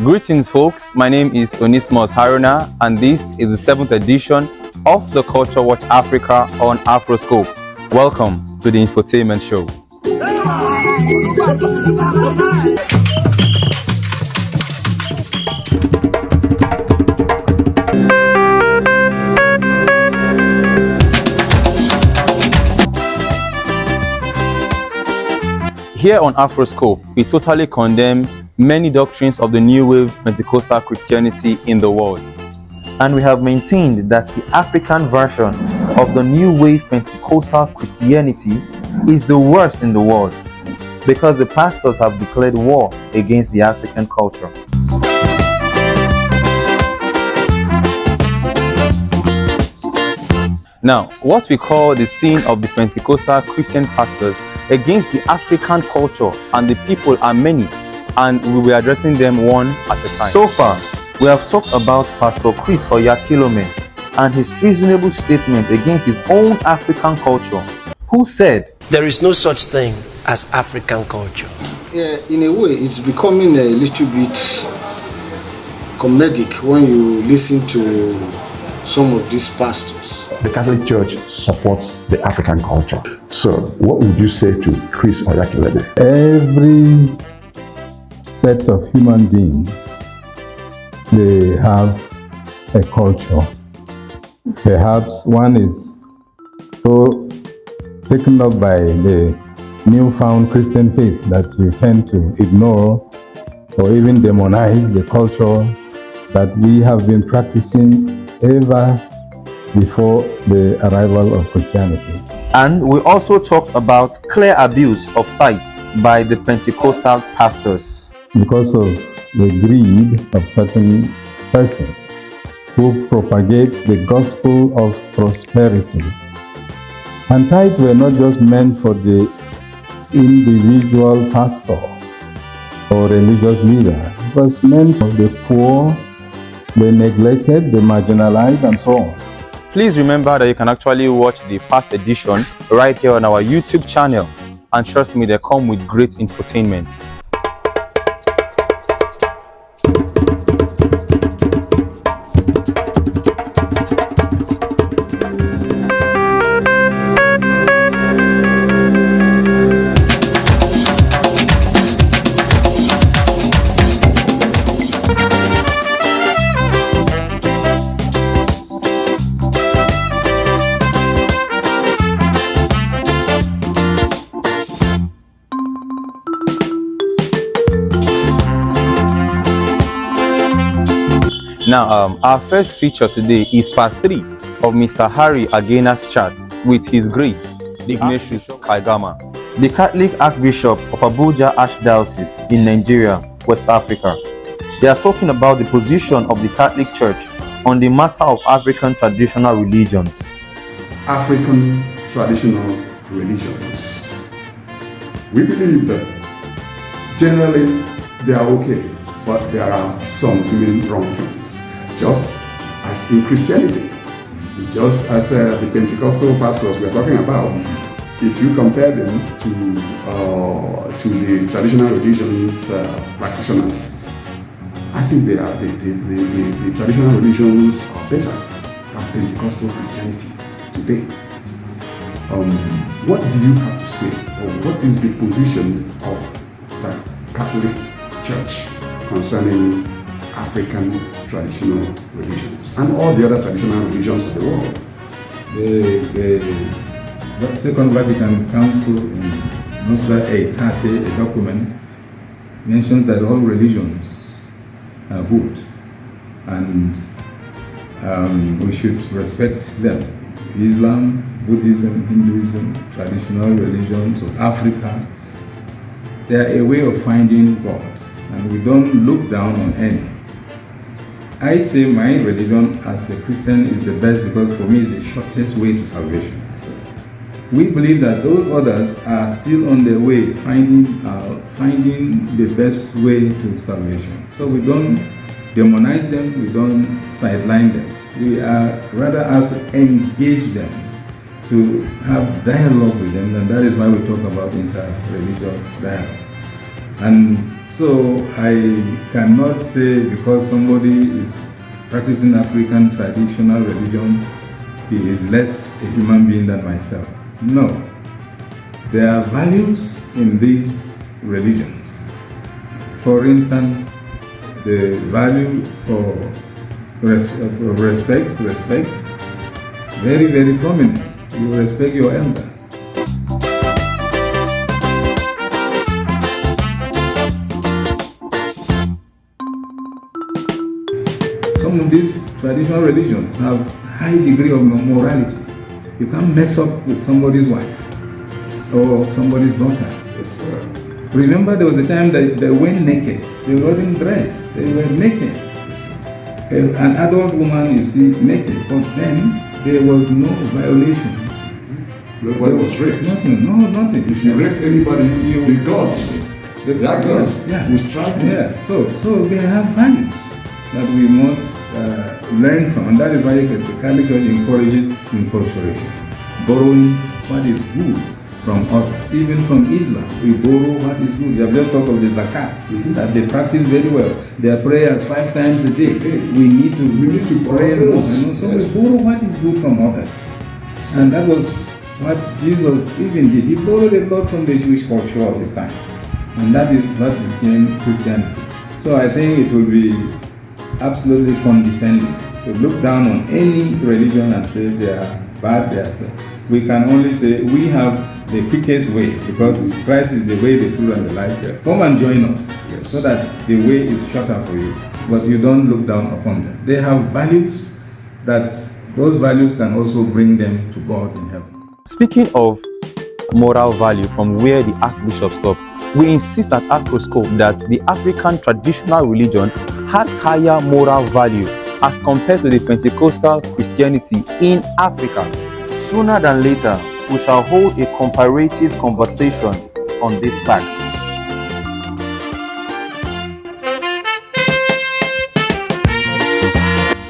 Greetings, folks. My name is Onismos Haruna, and this is the seventh edition of the Culture Watch Africa on Afroscope. Welcome to the infotainment show. Here on Afroscope, we totally condemn many doctrines of the New Wave Pentecostal Christianity in the world. And we have maintained that the African version of the New Wave Pentecostal Christianity is the worst in the world because the pastors have declared war against the African culture. Now, what we call the sin of the Pentecostal Christian pastors against the African culture and the people are many, and we will be addressing them one at a time. So far, we have talked about Pastor Chris Oyakhilome and his treasonable statement against his own African culture, who said, "There is no such thing as African culture." Yeah, in a way, it's becoming a little bit comedic when you listen to some of these pastors. The Catholic Church supports the African culture. So, what would you say to Chris Oyakhilome? Every set of human beings, they have a culture. Perhaps one is so taken up by the newfound Christian faith that you tend to ignore or even demonize the culture that we have been practicing ever before the arrival of Christianity. And we also talked about clear abuse of tithes by the Pentecostal pastors, because of the greed of certain persons who propagate the gospel of prosperity. And tithes were not just meant for the individual pastor or religious leader. It was meant for the poor, the neglected, the marginalized, and so on. Please remember that you can actually watch the past editions right here on our YouTube channel, and trust me, they come with great infotainment. Now, our first feature today is part 3 of Mr. Harry Agena's chat with His Grace, Ignatius Kaigama, the Catholic Archbishop of Abuja Archdiocese in Nigeria, West Africa. They are talking about the position of the Catholic Church on the matter of African traditional religions. African traditional religions. We believe that generally they are okay, but there are some even wrong things. Just as in Christianity, just as the Pentecostal pastors we are talking about, if you compare them to the traditional religions practitioners, I think they are the traditional religions are better than Pentecostal Christianity today. What do you have to say, or what is the position of the Catholic Church concerning African traditional religions and all the other traditional religions of the world? The Second Vatican Council in Nostra Aetate, a document, mentions that all religions are good and we should respect them. Islam, Buddhism, Hinduism, traditional religions of Africa, they are a way of finding God, and we don't look down on any. I say my religion as a Christian is the best because for me it's the shortest way to salvation. So we believe that those others are still on their way, finding the best way to salvation. So we don't demonize them, we don't sideline them. We are rather asked to engage them, to have dialogue with them, and that is why we talk about inter-religious dialogue. And So I cannot say because somebody is practicing African traditional religion, he is less a human being than myself. No. There are values in these religions. For instance, the value for respect, very, very prominent. You respect your elder. Some of these traditional religions have high degree of morality. You can't mess up with somebody's wife or somebody's daughter. Yes, sir. Remember, there was a time that they went naked. They weren't dressed. They were naked. An adult woman, you see, naked. But then there was no violation. Nobody was raped. Nothing. If you raped anybody, the gods, their gods, will strike you. Yeah. So they have values that we must learn from, and that is why the Catholic Church encourages incorporation, borrowing what is good from others. Even from Islam, we borrow what is good. You have just talked of the zakat that they practice very well. Their prayers 5 times a day. We need to pray more. So we borrow what is good from others, and that was what Jesus even did. He borrowed a lot from the Jewish culture of his time, and that is what became Christianity. So I think it would be absolutely condescending to look down on any religion and say they are bad, they are sad. We can only say we have the quickest way, because Christ is the way, the truth, and the life. Come and join us, so that the way is shorter for you, but you don't look down upon them. They have values that those values can also bring them to God in heaven. Speaking of moral value from where the Archbishop stopped, we insist at Afroscope that the African traditional religion has higher moral value as compared to the Pentecostal Christianity in Africa. Sooner than later, we shall hold a comparative conversation on these facts.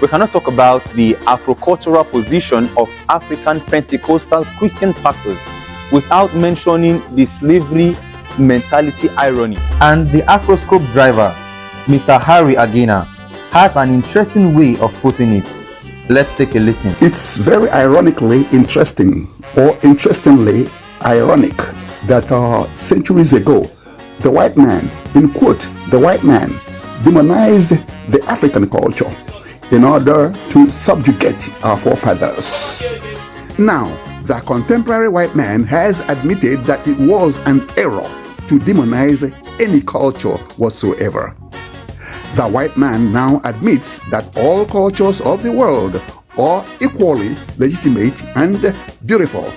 We cannot talk about the Afrocultural position of African Pentecostal Christian pastors without mentioning the slavery mentality irony. And the Afroscope driver, Mr. Harry Agena, has an interesting way of putting it. Let's take a listen. It's very ironically interesting, or interestingly ironic, that centuries ago, the white man, in quote, the white man, demonized the African culture in order to subjugate our forefathers. Now, the contemporary white man has admitted that it was an error to demonize any culture whatsoever. The white man now admits that all cultures of the world are equally legitimate and beautiful.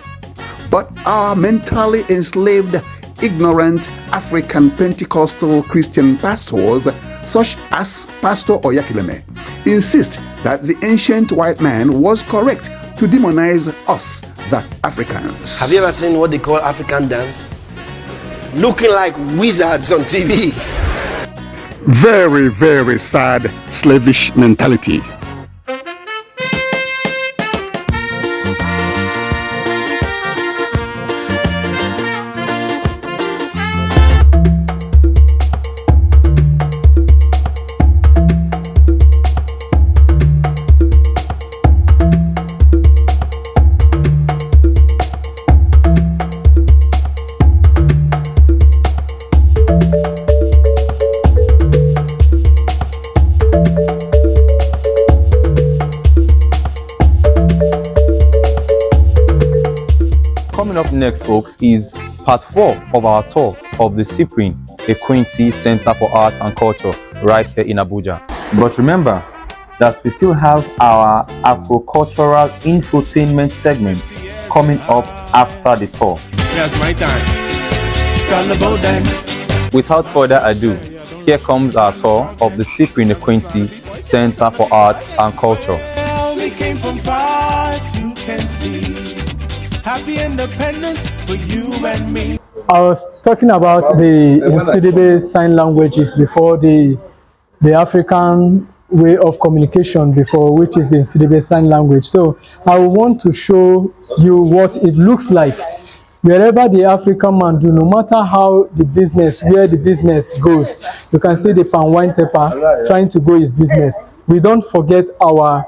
But our mentally enslaved, ignorant African Pentecostal Christian pastors, such as Pastor Oyakhilome, insist that the ancient white man was correct to demonize us, the Africans. Have you ever seen what they call African dance? Looking like wizards on TV. Very, very sad slavish mentality. Coming up next, folks, is part 4 of our tour of the Cyprian, a Quincy Center for Arts and Culture right here in Abuja. But remember that we still have our Afrocultural infotainment segment coming up after the tour. That's my time. Start the boat then. Without further ado, here comes our tour of the Cyprian, a Quincy Center for Arts and Culture. We came from far, as you can see. Happy independence for you and me. I was talking about the Nsidibe sign languages before, the African way of communication before, which is the Nsidibe sign language. So I want to show you what it looks like wherever the African man do, no matter how the business, where the business goes, you can see the palm wine tapper trying to go his business. We don't forget our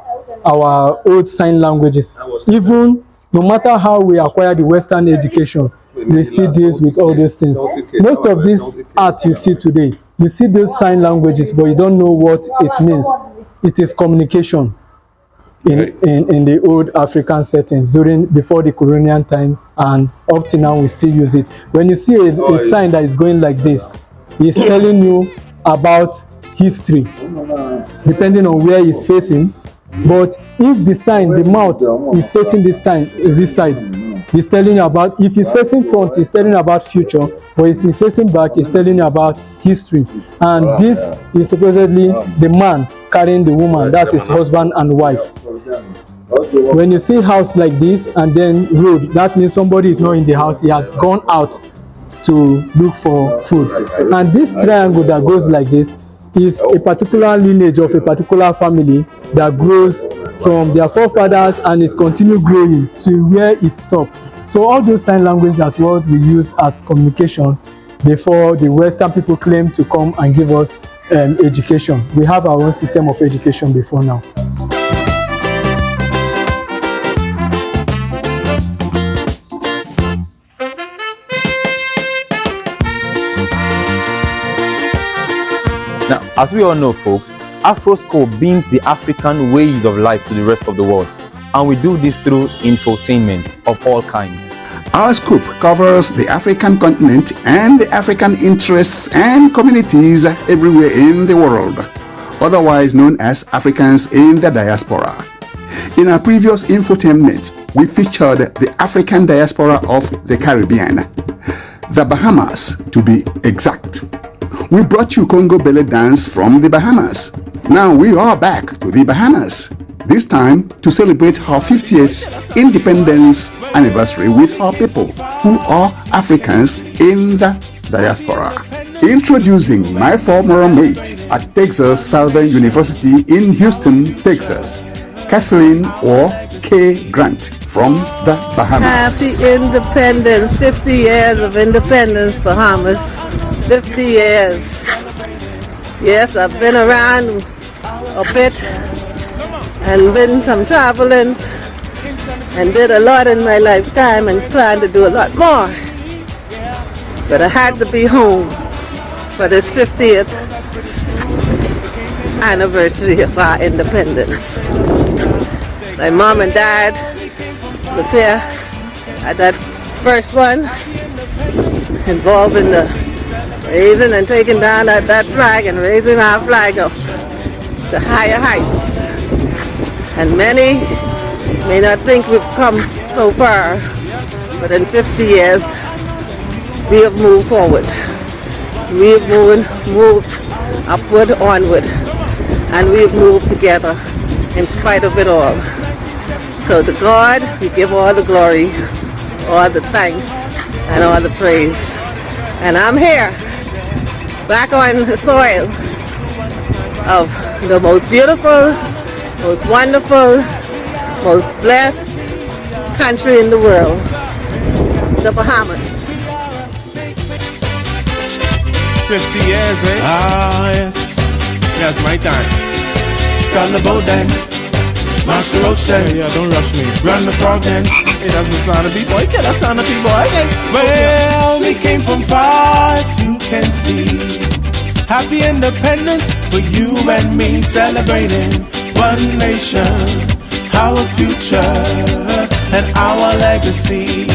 old sign languages. Even no matter how we acquire the Western education, we still deals with all those things. Most of this art you see today, you see those sign languages, but you don't know what it means. It is communication in the old African settings before the colonial time, and up to now we still use it. When you see a sign that is going like this, it's telling you about history, depending on where it's facing. But if the sign, the mouth is facing this side, it's telling you about, if it's facing front, it's telling you about future, but if it's facing back, it's telling you about history. And this is supposedly the man carrying the woman, that is husband and wife. When you see house like this and then road, that means somebody is not in the house, he has gone out to look for food. And this triangle that goes like this is a particular lineage of a particular family that grows from their forefathers, and it continues growing to where it stops. So all those sign language, that's what we use as communication before the Western people claim to come and give us education. We have our own system of education before now. Now, as we all know, folks, Afroscope brings the African ways of life to the rest of the world, and we do this through infotainment of all kinds. Our scope covers the African continent and the African interests and communities everywhere in the world, otherwise known as Africans in the diaspora. In our previous infotainment, we featured the African diaspora of the Caribbean, the Bahamas to be exact. We brought you Congo belly dance from the Bahamas. Now we are back to the Bahamas, this time to celebrate our 50th independence anniversary with our people who are Africans in the diaspora. Introducing my former mate at Texas Southern University in Houston, Texas, Kathleen or K. Grant from the Bahamas. Happy independence, 50 years of independence, Bahamas. 50 years. Yes, I've been around a bit and been some travelings and did a lot in my lifetime and plan to do a lot more. But I had to be home for this 50th anniversary of our independence. My mom and dad was here at that first one, involved in the raising and taking down that flag and raising our flag up to higher heights. And many may not think we've come so far, but in 50 years we have moved forward. We have moved upward, onward, and we have moved together in spite of it all. So to God we give all the glory, all the thanks, and all the praise. And I'm here, back on the soil of the most beautiful, most wonderful, most blessed country in the world, the Bahamas. 50 years, eh? Ah, yes. That's my time. Start the boat then. March the roach then. Yeah, don't rush me. Run the frog then. Hey, that's the sound of B-boy. Yeah, that's the sound of B-boy. Okay. Well, we came from far, as you can see. Happy independence for you and me, celebrating one nation, our future, and our legacy.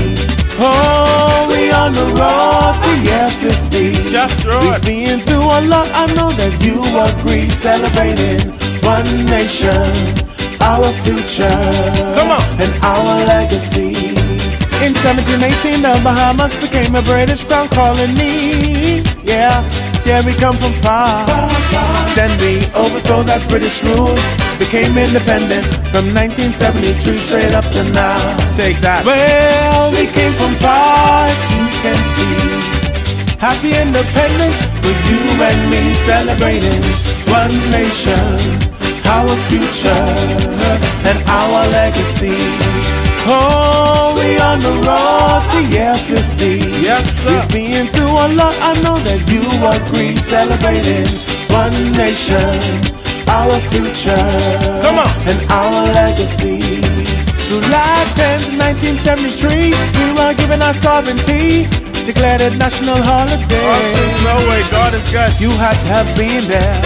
Oh, we on the road to year 50. Just right. We've been through a lot, I know that you agree. Celebrating one nation, our future, come on, and our legacy. In 1718, the Bahamas became a British crown colony. Yeah, we come from far. Then we overthrow that British rule, became independent from 1973 straight up to now. Take that. Well, we came from far, as you can see. Happy independence for you and me, celebrating one nation, our future, and our legacy. Oh, we on the road to year 50. Yes, sir. We've been through a lot, I know that you agree. Celebrating one nation, our future, come on, and our legacy. July 10th, 1973, we were given our sovereignty, declared a national holiday. Oh, since no way, God is good. You had to have been there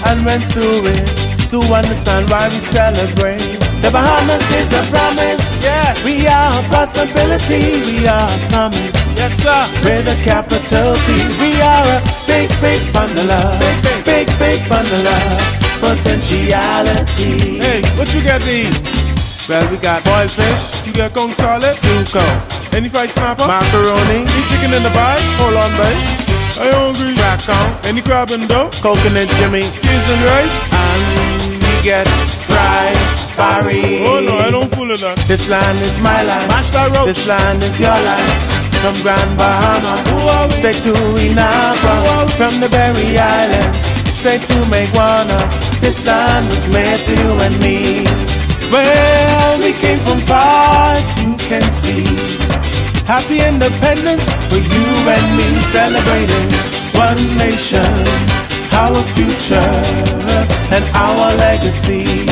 and went through it to understand why we celebrate. The Bahamas is a promise. Yes. We are a possibility. We are a promise. Yes, sir. With a capital P. We are a big, big bundle of, big, big bundle of potentiality. Hey, what you got to eat? Well, we got boiled fish. You got Kong salad? Stew Kong. Any fried snapper? Macaroni. Eat chicken in the bag? Hold on, babe. Are you hungry? Crack Kong. Any crab and dough? Coconut Jimmy. Cheese and rice? And we get fried Barry. Oh no, I don't fool with that. This land is my land. Mash that road. This land is your land. From Grand Bahama straight to Inagua. From the Berry Islands straight to Meguana. This land was made for you and me. Well, we came from far, as you can see. Happy independence for you and me. Celebrating one nation, our future, and our legacy.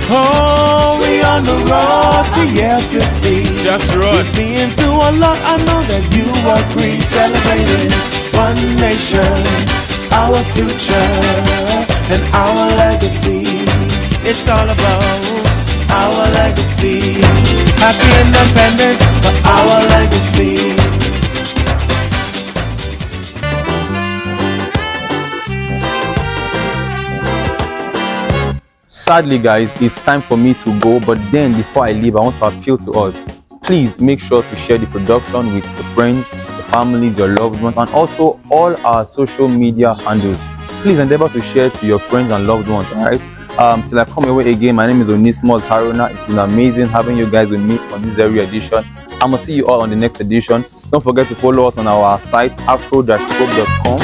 Oh, we on the road to year 50. Just road. We've been through a lot, I know that you agree. Celebrating one nation, our future, and our legacy. It's all about our legacy. Happy independence for our legacy. Sadly, guys, it's time for me to go, but then before I leave, I want to appeal to us. Please make sure to share the production with your friends, your families, your loved ones, and also all our social media handles. Please endeavor to share to your friends and loved ones, alright? Till I come your way again, my name is Onismos Haruna. It's been amazing having you guys with me on this very edition. I'm gonna see you all on the next edition. Don't forget to follow us on our site, afro-scope.com.